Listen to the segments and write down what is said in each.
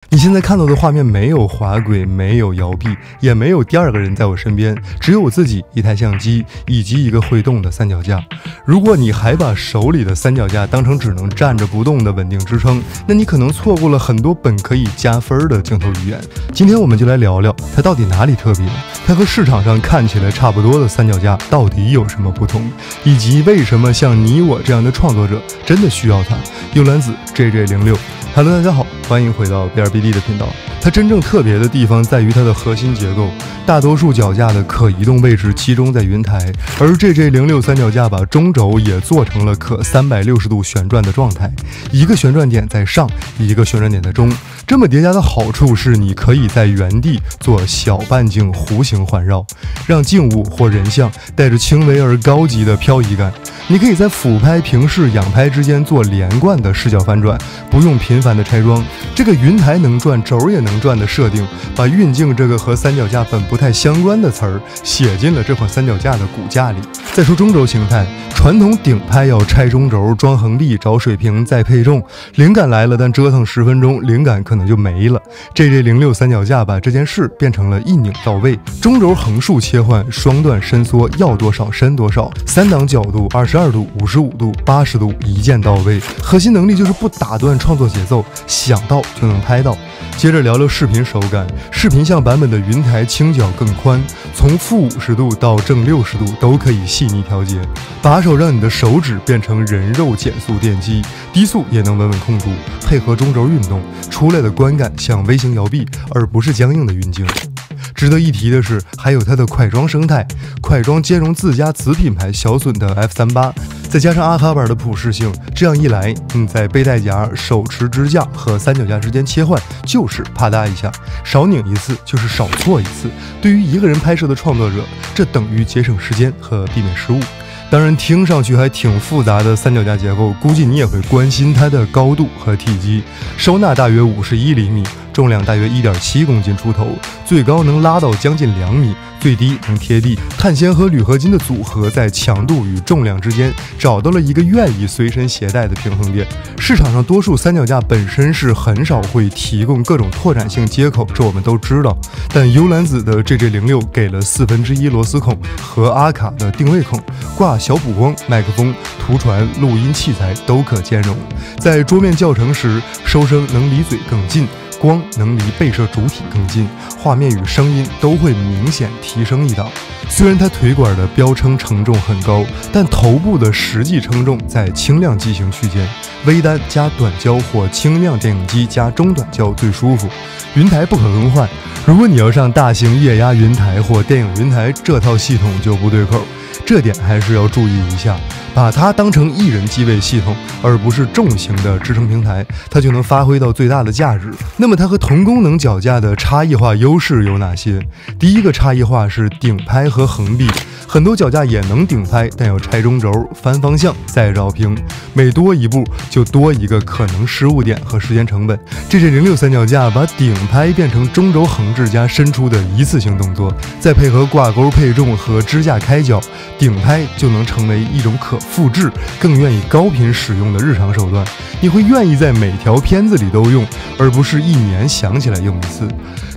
你现在看到的画面没有滑轨，没有摇臂，也没有第二个人在我身边，只有我自己、一台相机以及一个会动的三脚架。如果你还把手里的三脚架当成只能站着不动的稳定支撑，那你可能错过了很多本可以加分的镜头语言。今天我们就来聊聊它到底哪里特别，它和市场上看起来差不多的三脚架到底有什么不同，以及为什么像你我这样的创作者真的需要它。幽兰子 JJ06。Hello， 大家好，欢迎回到 BRBD 的频道。它真正特别的地方在于它的核心结构，大多数脚架的可移动位置集中在云台，而 JJ06 三脚架把中轴也做成了可360度旋转的状态，一个旋转点在上，一个旋转点在中。这么叠加的好处是，你可以在原地做小半径弧形环绕，让静物或人像带着轻微而高级的漂移感。你可以在俯拍、平视、仰拍之间做连贯的视角翻转，不用频繁的拆装。这个云台能转，轴也能转的设定，把运镜这个和三脚架本不太相关的词儿写进了这款三脚架的骨架里。再说中轴形态，传统顶拍要拆中轴、装横臂、找水平再配重，灵感来了，但折腾10分钟，灵感可能就没了。JJ06 三脚架把这件事变成了一拧到位，中轴横竖切换，双段伸缩，要多少伸多少，3档角度，22度、55度、80度，一键到位。核心能力就是不打断创作节奏，想到就能拍到。接着聊聊视频手感，视频像版本的云台倾角更宽，从-50度到正60度都可以细腻调节。把手让你的手指变成人肉减速电机，低速也能稳稳控住，配合中轴运动出来的观感像微型摇臂，而不是僵硬的运镜。值得一提的是，还有它的快装生态，快装兼容自家子品牌小隼的 F38， 再加上阿卡板的普适性，这样一来，你在背带夹、手持支架和三脚架之间切换，就是啪嗒一下，少拧一次就是少错一次。对于一个人拍摄的创作者，这等于节省时间和避免失误。当然，听上去还挺复杂的三脚架结构，估计你也会关心它的高度和体积。收纳大约51厘米，重量大约1.7公斤出头，最高能拉到将近2米，最低能贴地。碳纤和铝合金的组合在强度与重量之间找到了一个愿意随身携带的平衡点。市场上多数三脚架本身是很少会提供各种拓展性接口，这我们都知道。但幽兰子的 JJ06 给了1/4螺丝孔和阿卡的定位孔，挂小补光、麦克风、图传、录音器材都可兼容。在桌面校正时，收声能离嘴更近，光能离被摄主体更近，画面与声音都会明显提升一档。虽然它腿管的标称承重很高，但头部的实际称重在轻量机型区间，微单加短焦或轻量电影机加中短焦最舒服。云台不可更换，如果你要上大型液压云台或电影云台，这套系统就不对口。这点还是要注意一下，把它当成一人机位系统，而不是重型的支撑平台，它就能发挥到最大的价值。那么它和同功能脚架的差异化优势有哪些？第一个差异化是顶拍和横臂，很多脚架也能顶拍，但要拆中轴、翻方向再绕平，每多一步就多一个可能失误点和时间成本。JJ06 三脚架把顶拍变成中轴横置加伸出的一次性动作，再配合挂钩配重和支架开脚，顶拍就能成为一种可复制、更愿意高频使用的日常手段。你会愿意在每条片子里都用，而不是1年想起来用一次。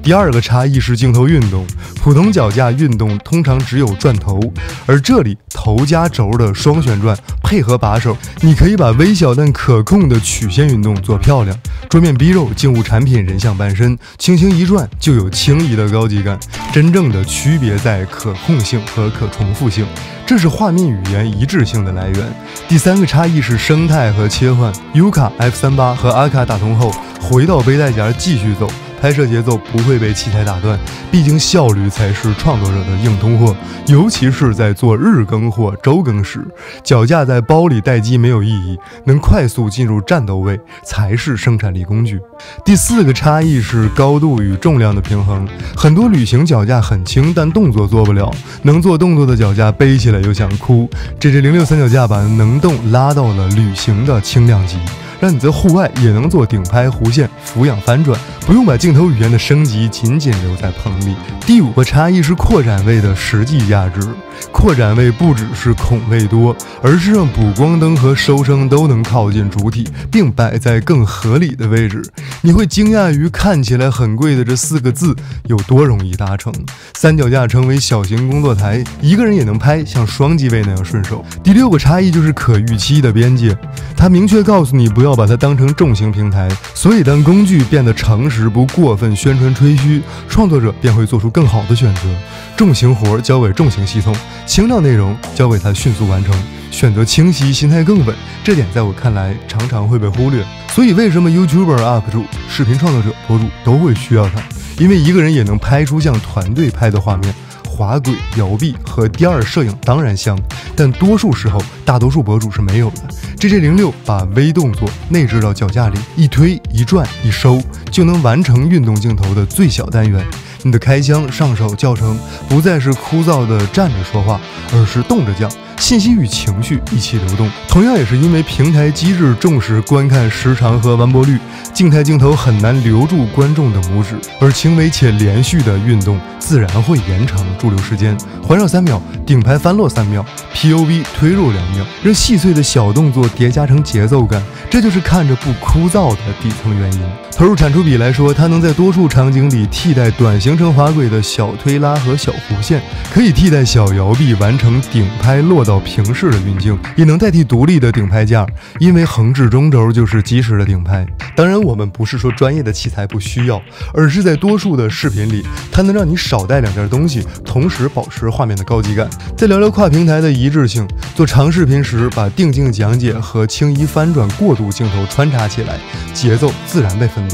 第二个差异是镜头运动，普通脚架运动通常只有转头，而这里头加轴的双旋转配合把手，你可以把微小但可控的曲线运动做漂亮。桌面逼肉、静物产品、人像半身，轻轻一转就有轻移的高级感。真正的区别在可控性和可重复性，这是画面语言一致性的来源。第三个差异是生态和切换。Yuka F38和阿卡打通后，回到背带夹继续走，拍摄节奏不会被器材打断，毕竟效率才是创作者的硬通货，尤其是在做日更或周更时，脚架在包里待机没有意义，能快速进入战斗位才是生产力工具。第四个差异是高度与重量的平衡，很多旅行脚架很轻，但动作做不了，能做动作的脚架背起来又想哭。JJ06 三脚架把能动拉到了旅行的轻量级。让你在户外也能做顶拍、弧线、俯仰翻转，不用把镜头语言的升级仅仅留在棚里。第5个差异是扩展位的实际价值。扩展位不只是孔位多，而是让补光灯和收声都能靠近主体，并摆在更合理的位置。你会惊讶于看起来很贵的这4个字有多容易达成。三脚架成为小型工作台，一个人也能拍像双机位那样顺手。第6个差异就是可预期的边界，它明确告诉你不要把它当成重型平台，所以当工具变得诚实，不过分宣传吹嘘，创作者便会做出更好的选择。重型活交给重型系统，轻量内容交给它迅速完成，选择清晰，心态更稳，这点在我看来常常会被忽略。所以为什么 YouTuber、UP 主、视频创作者、博主都会需要它？因为一个人也能拍出像团队拍的画面。滑轨、摇臂和第二摄影当然香，但多数时候大多数博主是没有的。GJ06 把微动作内置到脚架里，一推一转一收就能完成运动镜头的最小单元。你的开箱、上手、教程不再是枯燥的站着说话，而是动着讲，信息与情绪一起流动。同样也是因为平台机制重视观看时长和完播率，静态镜头很难留住观众的拇指，而轻微且连续的运动自然会延长驻留时间。环绕3秒，顶拍翻落3秒， POV 推入2秒，让细碎的小动作叠加成节奏感，这就是看着不枯燥的底层原因。投入产出比来说，它能在多数场景里替代短行程滑轨的小推拉和小弧线，可以替代小摇臂完成顶拍落到平视的运镜，也能代替独立的顶拍架，因为横置中轴就是及时的顶拍。当然我们不是说专业的器材不需要，而是在多数的视频里，它能让你少带2件东西，同时保持画面的高级感。再聊聊跨平台的一致性，做长视频时把定镜讲解和轻移翻转过渡镜头穿插起来，节奏自然被分段。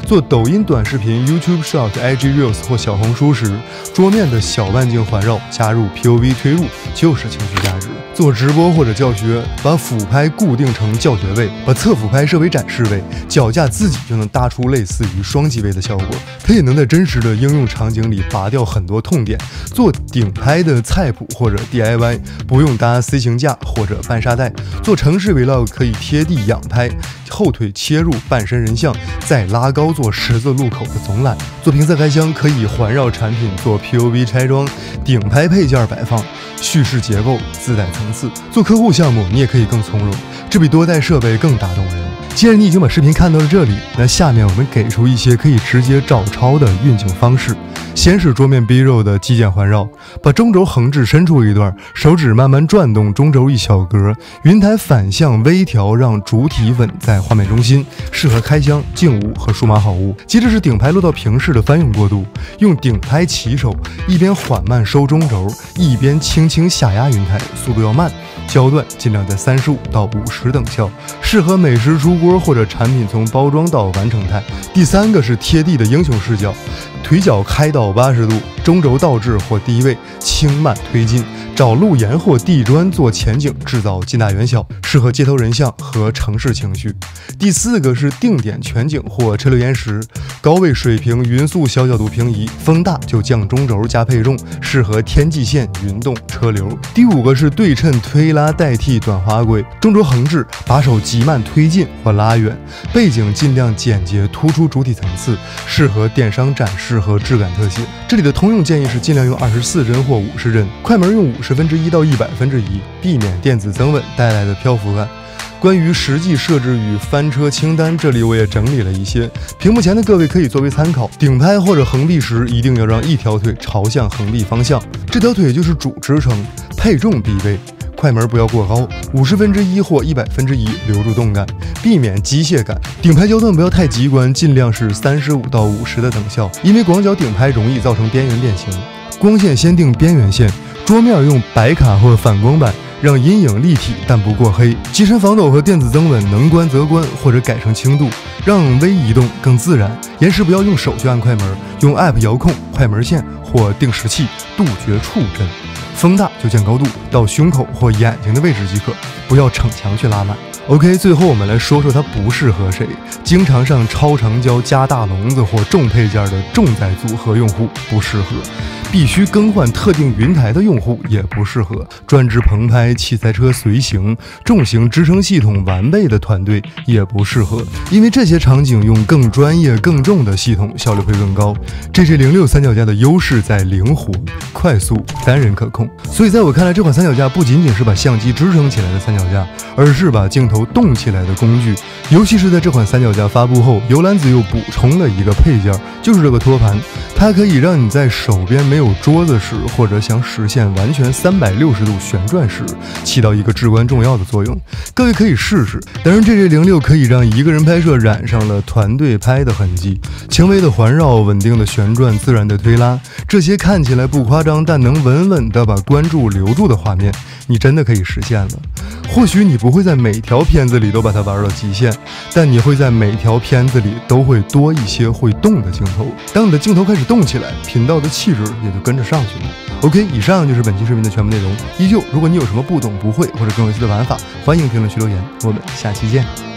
做抖音短视频 YouTube Short、IG Reels 或小红书时，桌面的小半径环绕加入 POV 推入就是情绪价值。做直播或者教学，把俯拍固定成教学位，把侧俯拍设为展示位，脚架自己就能搭出类似于双机位的效果。它也能在真实的应用场景里拔掉很多痛点。做顶拍的菜谱或者 DIY， 不用搭 C 型架或者半沙袋。做城市 Vlog 可以贴地仰拍，后腿切入半身人像，再拉高做十字路口的总览。做评测开箱可以环绕产品做 POV 拆装，顶拍配件摆放，叙事结构自带层次。做客户项目你也可以更从容，这比多带设备更打动人。既然你已经把视频看到了这里，那下面我们给出一些可以直接照抄的运镜方式。先是桌面 B-roll 的基建环绕，把中轴横置伸出一段，手指慢慢转动中轴一小格，云台反向微调，让主体稳在画面中心，适合开箱、静物和数码好物。接着是顶拍落到平视的翻涌过渡，用顶拍起手，一边缓慢收中轴，一边轻轻下压云台，速度要慢，焦段尽量在35到50等效，适合美食出锅或者产品从包装到完成态。第3个是贴地的英雄视角，腿脚开到80度，中轴倒置或低位，轻慢推进，找路沿或地砖做前景，制造近大远小，适合街头人像和城市情绪。第4个是定点全景或车流延时，高位水平匀速小角度平移，风大就降中轴加配重，适合天际线、云动、车流。第5个是对称推拉代替短滑轨，中轴横置，把手极慢推进或拉远，背景尽量简洁突出主体层次，适合电商展示和质感特写。这里的通用建议是尽量用24帧或50帧，快门用1/50到100%，避免电子增稳带来的漂浮感。关于实际设置与翻车清单，这里我也整理了一些，屏幕前的各位可以作为参考。顶拍或者横臂时，一定要让一条腿朝向横臂方向，这条腿就是主支撑，配重必备。快门不要过高，1/50或100%留住动感，避免机械感。顶拍焦段不要太极观，尽量是35到50的等效，因为广角顶拍容易造成边缘变形。光线先定边缘线，桌面用白卡或反光板，让阴影立体但不过黑。机身防抖和电子增稳能关则关，或者改成轻度，让微移动更自然。延时不要用手去按快门，用 App 遥控快门线或定时器，杜绝触震。风大就降高度到胸口或眼睛的位置即可，不要逞强去拉满。OK， 最后我们来说说它不适合谁。经常上超长焦加大笼子或重配件的重载组合用户不适合。必须更换特定云台的用户也不适合，专职棚拍、器材车随行、重型支撑系统完备的团队也不适合，因为这些场景用更专业、更重的系统效率会更高。GG06三脚架的优势在灵活、快速、单人可控，所以在我看来，这款三脚架不仅仅是把相机支撑起来的三脚架，而是把镜头动起来的工具。尤其是在这款三脚架发布后，游览子又补充了一个配件，就是这个托盘，它可以让你在手边没有桌子时，或者想实现完全360度旋转时，起到一个至关重要的作用。各位可以试试。当然，GG06可以让一个人拍摄染上了团队拍的痕迹，轻微的环绕、稳定的旋转、自然的推拉，这些看起来不夸张，但能稳稳的把关注留住的画面，你真的可以实现了。或许你不会在每条片子里都把它玩到极限，但你会在每条片子里都会多一些会动的镜头。当你的镜头开始动起来，频道的气质也就跟着上去了。OK， 以上就是本期视频的全部内容。依旧，如果你有什么不懂、不会或者更有趣的玩法，欢迎评论区留言。我们下期见。